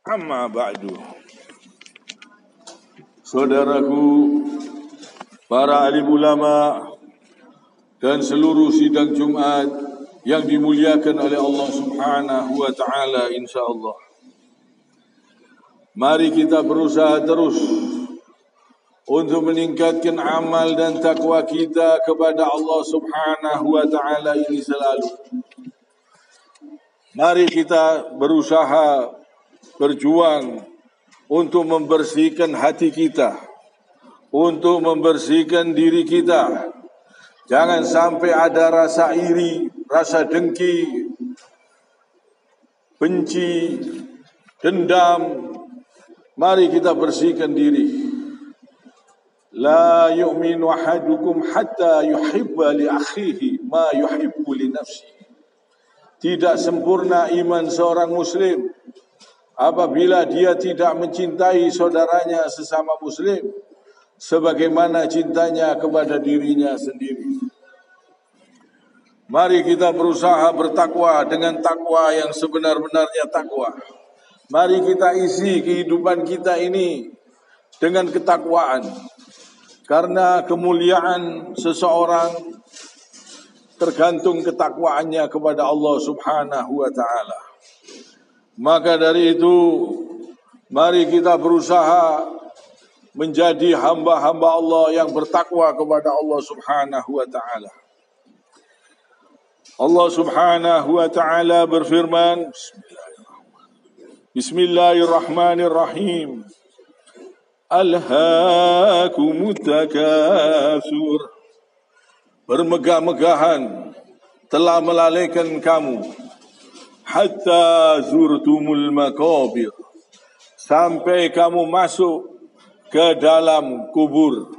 Amma ba'du. Saudaraku, para alim ulama dan seluruh sidang Jumat yang dimuliakan oleh Allah Subhanahu wa taala, insyaallah. Mari kita berusaha terus untuk meningkatkan amal dan takwa kita kepada Allah Subhanahu wa taala ini selalu. Mari kita berusaha berjuang untuk membersihkan hati kita, untuk membersihkan diri kita. Jangan sampai ada rasa iri, rasa dengki, benci, dendam. Mari kita bersihkan diri. La yu'minu ahadukum hatta yuhibba li akhihi ma yuhibbu li nafsihi. Tidak sempurna iman seorang muslim apabila dia tidak mencintai saudaranya sesama muslim sebagaimana cintanya kepada dirinya sendiri. Mari kita berusaha bertakwa dengan takwa yang sebenar-benarnya takwa. Mari kita isi kehidupan kita ini dengan ketakwaan. Karena kemuliaan seseorang tergantung ketakwaannya kepada Allah Subhanahu wa taala. Maka dari itu, mari kita berusaha menjadi hamba-hamba Allah yang bertakwa kepada Allah Subhanahu wa taala. Allah Subhanahu wa taala berfirman, Bismillahirrahmanirrahim. Alhaakumut takatsur. Bermegah-megahan telah melalaikan kamu hatta zurtumul maqabir, sampai kamu masuk ke dalam kubur.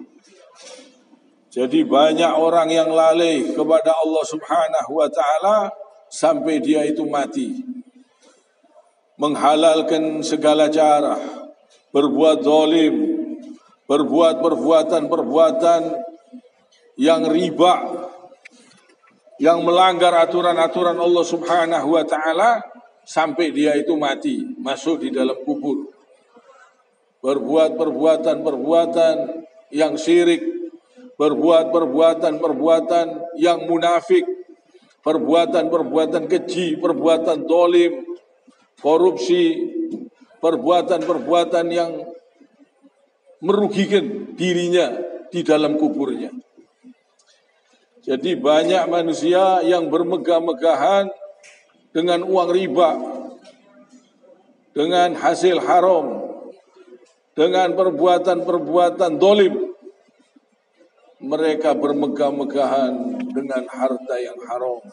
Jadi banyak orang yang lalai kepada Allah Subhanahu wa taala sampai dia itu mati. Menghalalkan segala cara, berbuat zalim, berbuat perbuatan-perbuatan yang riba, yang melanggar aturan-aturan Allah Subhanahu wa taala sampai dia itu mati, masuk di dalam kubur. Berbuat perbuatan-perbuatan yang syirik, berbuat perbuatan-perbuatan yang munafik, perbuatan-perbuatan keji, perbuatan zalim, korupsi, perbuatan-perbuatan yang merugikan dirinya di dalam kuburnya. Jadi banyak manusia yang bermegah-megahan dengan uang riba, dengan hasil haram, dengan perbuatan-perbuatan zalim. Mereka bermegah-megahan dengan harta yang haram,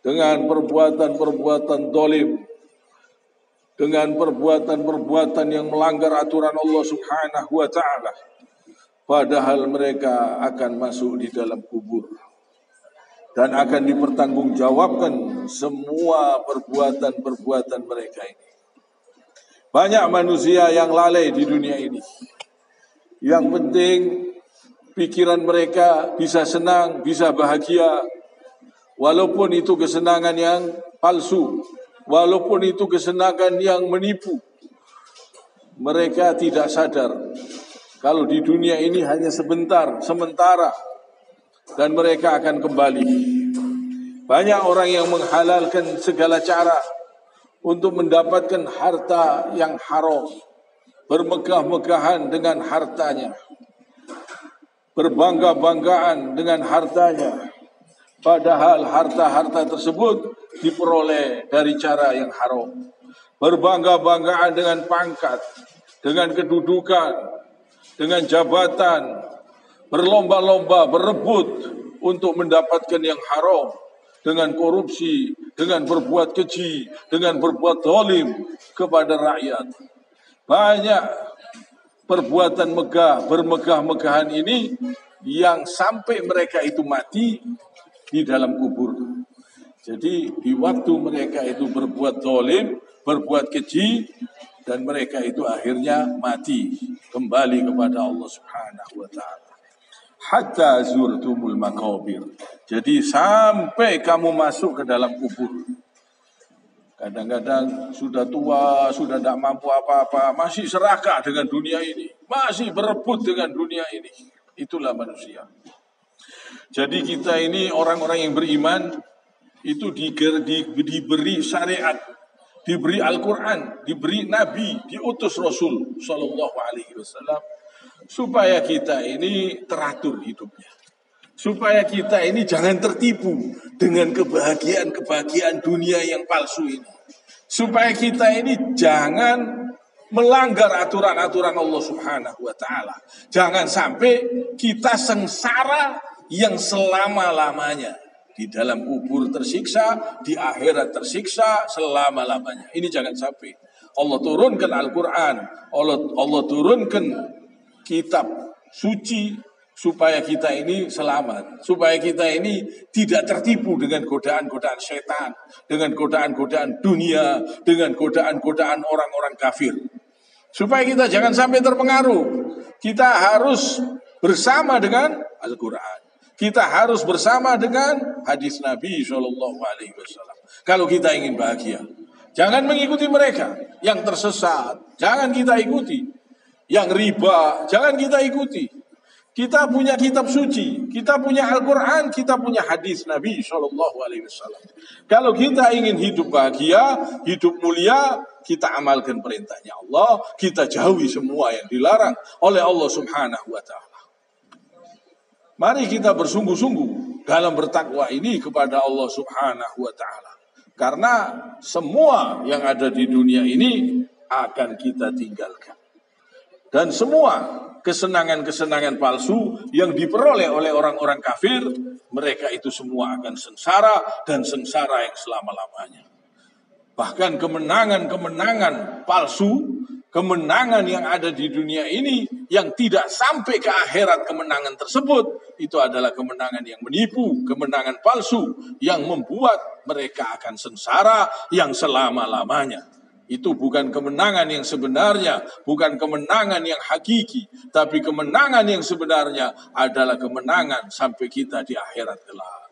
dengan perbuatan-perbuatan zalim, dengan perbuatan-perbuatan yang melanggar aturan Allah Subhanahu wa taala. Padahal mereka akan masuk di dalam kubur dan akan dipertanggungjawabkan semua perbuatan-perbuatan mereka ini. Banyak manusia yang lalai di dunia ini. Yang penting pikiran mereka bisa senang, bisa bahagia, walaupun itu kesenangan yang palsu, walaupun itu kesenangan yang menipu. Mereka tidak sadar kalau di dunia ini hanya sebentar, sementara, dan mereka akan kembali. Banyak orang yang menghalalkan segala cara untuk mendapatkan harta yang haram, bermegah-megahan dengan hartanya, berbangga-banggaan dengan hartanya, padahal harta-harta tersebut diperoleh dari cara yang haram. Berbangga-banggaan dengan pangkat, dengan kedudukan, dengan jabatan, berlomba-lomba, berebut untuk mendapatkan yang haram, dengan korupsi, dengan berbuat keji, dengan berbuat zalim kepada rakyat. Banyak perbuatan megah, bermegah-megahan ini yang sampai mereka itu mati di dalam kubur. Jadi di waktu mereka itu berbuat zalim, berbuat keji, dan mereka itu akhirnya mati kembali kepada Allah Subhanahu wa taala. Hatta zurtumul maqabir. Jadi sampai kamu masuk ke dalam kubur. Kadang-kadang sudah tua, sudah tidak mampu apa-apa, masih serakah dengan dunia ini, masih berebut dengan dunia ini. Itulah manusia. Jadi kita ini orang-orang yang beriman itu diberi syariat, diberi Al-Quran, diberi Nabi, diutus Rasul Sallallahu Alaihi Wasallam supaya kita ini teratur hidupnya. Supaya kita ini jangan tertipu dengan kebahagiaan dunia yang palsu ini. Supaya kita ini jangan melanggar aturan-aturan Allah Subhanahu wa Ta'ala. Jangan sampai kita sengsara yang selama-lamanya. Di dalam kubur tersiksa, di akhirat tersiksa selama-lamanya. Ini jangan sampai. Allah turunkan Al-Quran, Allah turunkan kitab suci supaya kita ini selamat, supaya kita ini tidak tertipu dengan godaan-godaan setan, dengan godaan-godaan dunia, dengan godaan-godaan orang-orang kafir. Supaya kita jangan sampai terpengaruh. Kita harus bersama dengan Al-Quran. Kita harus bersama dengan hadis Nabi SAW. Kalau kita ingin bahagia, jangan mengikuti mereka yang tersesat. Jangan kita ikuti. Yang riba, jangan kita ikuti. Kita punya kitab suci, kita punya Al-Quran, kita punya hadis Nabi SAW. Kalau kita ingin hidup bahagia, hidup mulia, kita amalkan perintahnya Allah, kita jauhi semua yang dilarang oleh Allah Subhanahu wa Ta'ala. Mari kita bersungguh-sungguh dalam bertakwa ini kepada Allah Subhanahu wa Ta'ala. Karena semua yang ada di dunia ini akan kita tinggalkan. Dan semua kesenangan-kesenangan palsu yang diperoleh oleh orang-orang kafir, mereka itu semua akan sengsara dan sengsara yang selama-lamanya. Bahkan kemenangan-kemenangan palsu, kemenangan yang ada di dunia ini yang tidak sampai ke akhirat kemenangan tersebut, itu adalah kemenangan yang menipu, kemenangan palsu yang membuat mereka akan sengsara yang selama-lamanya. Itu bukan kemenangan yang sebenarnya, bukan kemenangan yang hakiki, tapi kemenangan yang sebenarnya adalah kemenangan sampai kita di akhirat kelak.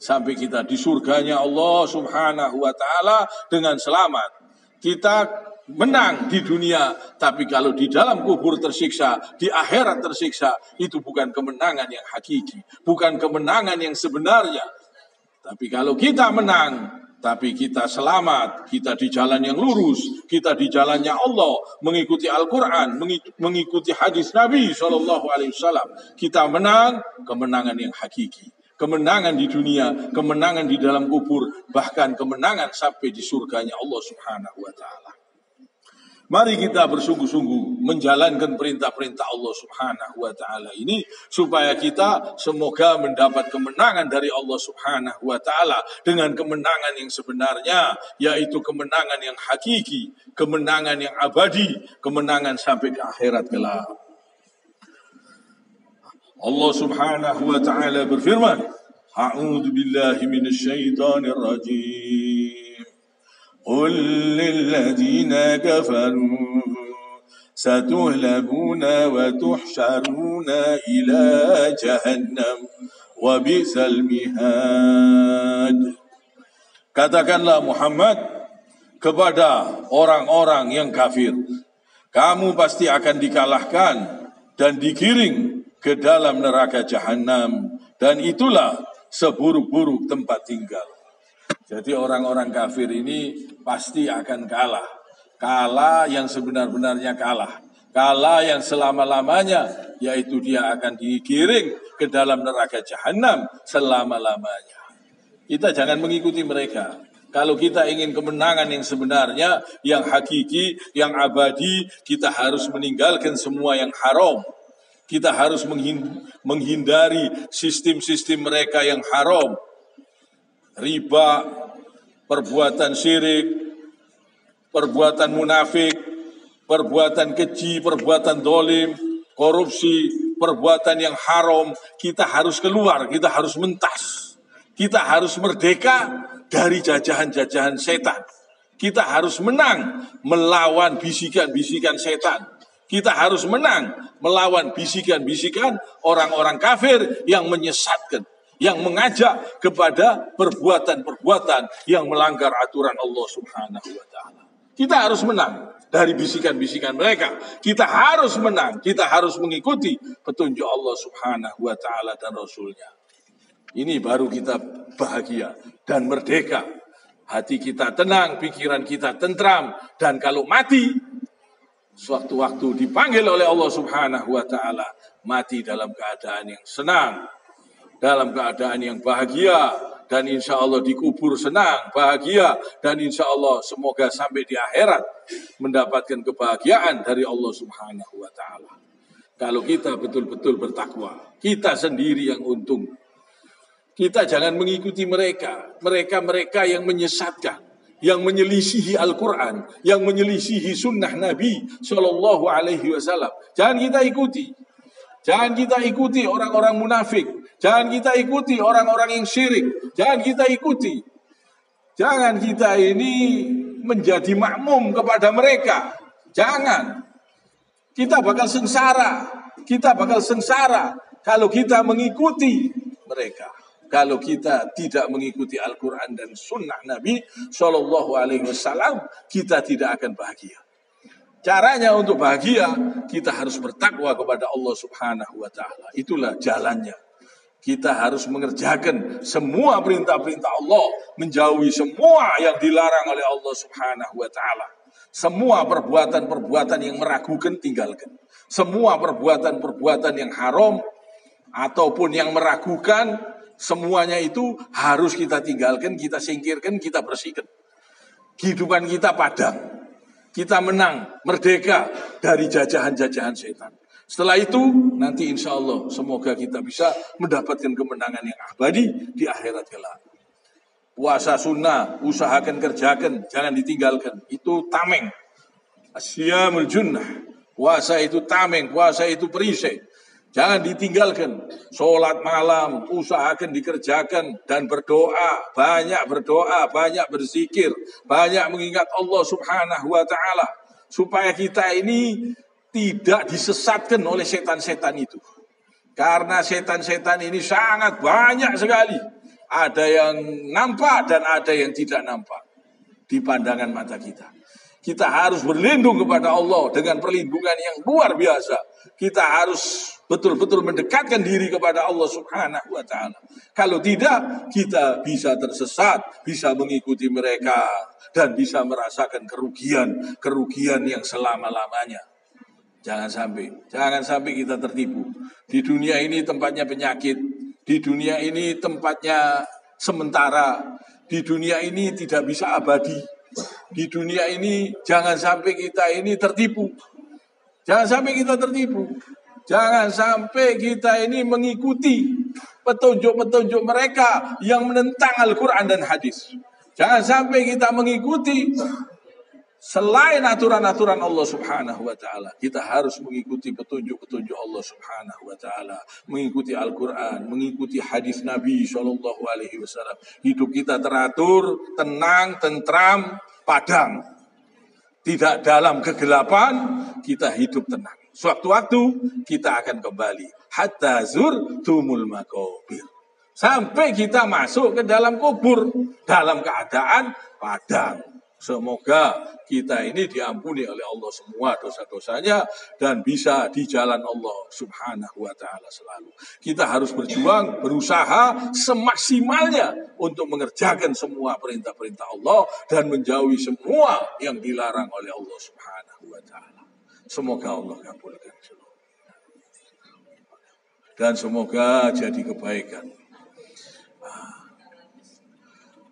Sampai kita di surganya Allah Subhanahu wa Ta'ala dengan selamat. Kita menang di dunia, tapi kalau di dalam kubur tersiksa, di akhirat tersiksa, itu bukan kemenangan yang hakiki, bukan kemenangan yang sebenarnya. Tapi kalau kita menang, tapi kita selamat, kita di jalan yang lurus, kita di jalannya Allah, mengikuti Al-Quran, mengikuti hadis Nabi SAW. Kita menang, kemenangan yang hakiki. Kemenangan di dunia, kemenangan di dalam kubur, bahkan kemenangan sampai di surganya Allah Subhanahu wa Ta'ala. Mari kita bersungguh-sungguh menjalankan perintah-perintah Allah Subhanahu wa Ta'ala ini, supaya kita semoga mendapat kemenangan dari Allah Subhanahu wa Ta'ala dengan kemenangan yang sebenarnya, yaitu kemenangan yang hakiki, kemenangan yang abadi, kemenangan sampai ke akhirat kelak. Allah Subhanahu wa Ta'ala berfirman, A'udzu billahi minasyaitonir rajim. قل للذين كفروا ستهلكون وتحشرون إلى جهنم وبئس المهاد. Katakanlah Muhammad kepada orang-orang yang kafir, kamu pasti akan dikalahkan dan digiring ke dalam neraka jahanam, dan itulah seburuk-buruk tempat tinggal. Jadi orang-orang kafir ini pasti akan kalah. Kalah yang sebenar-benarnya kalah. Kalah yang selama-lamanya, yaitu dia akan digiring ke dalam neraka jahanam selama-lamanya. Kita jangan mengikuti mereka. Kalau kita ingin kemenangan yang sebenarnya, yang hakiki, yang abadi, kita harus meninggalkan semua yang haram. Kita harus menghindari sistem-sistem mereka yang haram. Riba, perbuatan syirik, perbuatan munafik, perbuatan keji, perbuatan dolim, korupsi, perbuatan yang haram. Kita harus keluar, kita harus mentas. Kita harus merdeka dari jajahan-jajahan setan. Kita harus menang melawan bisikan-bisikan setan. Kita harus menang melawan bisikan-bisikan orang-orang kafir yang menyesatkan, yang mengajak kepada perbuatan-perbuatan yang melanggar aturan Allah Subhanahu wa taala. Kita harus menang dari bisikan-bisikan mereka. Kita harus menang, kita harus mengikuti petunjuk Allah Subhanahu wa taala dan Rasul-Nya. Ini baru kita bahagia dan merdeka. Hati kita tenang, pikiran kita tentram, dan kalau mati sewaktu-waktu dipanggil oleh Allah Subhanahu wa taala, mati dalam keadaan yang senang, dalam keadaan yang bahagia, dan insya Allah dikubur senang, bahagia, dan insya Allah semoga sampai di akhirat mendapatkan kebahagiaan dari Allah Subhanahu wa taala. Kalau kita betul-betul bertakwa, kita sendiri yang untung. Kita jangan mengikuti mereka yang menyesatkan, yang menyelisihi Al-Quran, yang menyelisihi sunnah Nabi Shallallahu Alaihi Wasallam. Jangan kita ikuti. Jangan kita ikuti orang-orang munafik. Jangan kita ikuti orang-orang yang syirik. Jangan kita ikuti. Jangan kita ini menjadi makmum kepada mereka. Jangan. Kita bakal sengsara. Kita bakal sengsara kalau kita mengikuti mereka. Kalau kita tidak mengikuti Al-Quran dan Sunnah Nabi Shallallahu Alaihi Wasallam, kita tidak akan bahagia. Caranya untuk bahagia, kita harus bertakwa kepada Allah Subhanahu Wa Taala. Itulah jalannya. Kita harus mengerjakan semua perintah-perintah Allah, menjauhi semua yang dilarang oleh Allah Subhanahu Wa Taala. Semua perbuatan-perbuatan yang meragukan, tinggalkan. Semua perbuatan-perbuatan yang haram ataupun yang meragukan, semuanya itu harus kita tinggalkan, kita singkirkan, kita bersihkan. Kehidupan kita padam. Kita menang, merdeka dari jajahan-jajahan setan. Setelah itu, nanti insya Allah semoga kita bisa mendapatkan kemenangan yang abadi di akhirat kelak. Puasa sunnah, usahakan, kerjakan, jangan ditinggalkan. Itu tameng. Asyamul junnah. Puasa itu tameng, puasa itu perisai. Jangan ditinggalkan. Sholat malam, usahakan dikerjakan dan berdoa. Banyak berdoa, banyak berzikir, banyak mengingat Allah Subhanahu wa taala supaya kita ini tidak disesatkan oleh setan-setan itu. Karena setan-setan ini sangat banyak sekali. Ada yang nampak dan ada yang tidak nampak di pandangan mata kita. Kita harus berlindung kepada Allah dengan perlindungan yang luar biasa. Kita harus betul-betul mendekatkan diri kepada Allah Subhanahu wa taala. Kalau tidak, kita bisa tersesat, bisa mengikuti mereka dan bisa merasakan kerugian yang selama-lamanya. Jangan sampai kita tertipu. Di dunia ini tempatnya penyakit, di dunia ini tempatnya sementara, di dunia ini tidak bisa abadi. Di dunia ini jangan sampai kita ini tertipu. Jangan sampai kita tertipu. Jangan sampai kita ini mengikuti petunjuk-petunjuk mereka yang menentang Al-Quran dan hadis. Jangan sampai kita mengikuti selain aturan-aturan Allah Subhanahu wa taala. Kita harus mengikuti petunjuk-petunjuk Allah Subhanahu wa taala, mengikuti Al-Quran, mengikuti hadis Nabi Shallallahu Alaihi Wasallam. Hidup kita teratur, tenang, tentram, padam. Tidak dalam kegelapan, kita hidup tenang. Sewaktu-waktu kita akan kembali. Hatta zurtumul maqabir. Sampai kita masuk ke dalam kubur dalam keadaan padam. Semoga kita ini diampuni oleh Allah semua dosa-dosanya dan bisa di jalan Allah Subhanahu wa taala selalu. Kita harus berjuang, berusaha semaksimalnya untuk mengerjakan semua perintah-perintah Allah dan menjauhi semua yang dilarang oleh Allah Subhanahu wa taala. Semoga Allah kabulkan. Dan semoga jadi kebaikan.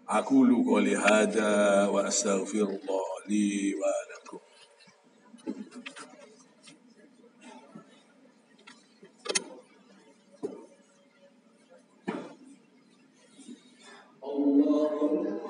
Aqulu qouli hadza wa astaghfirullah li wa lakum. Allahumma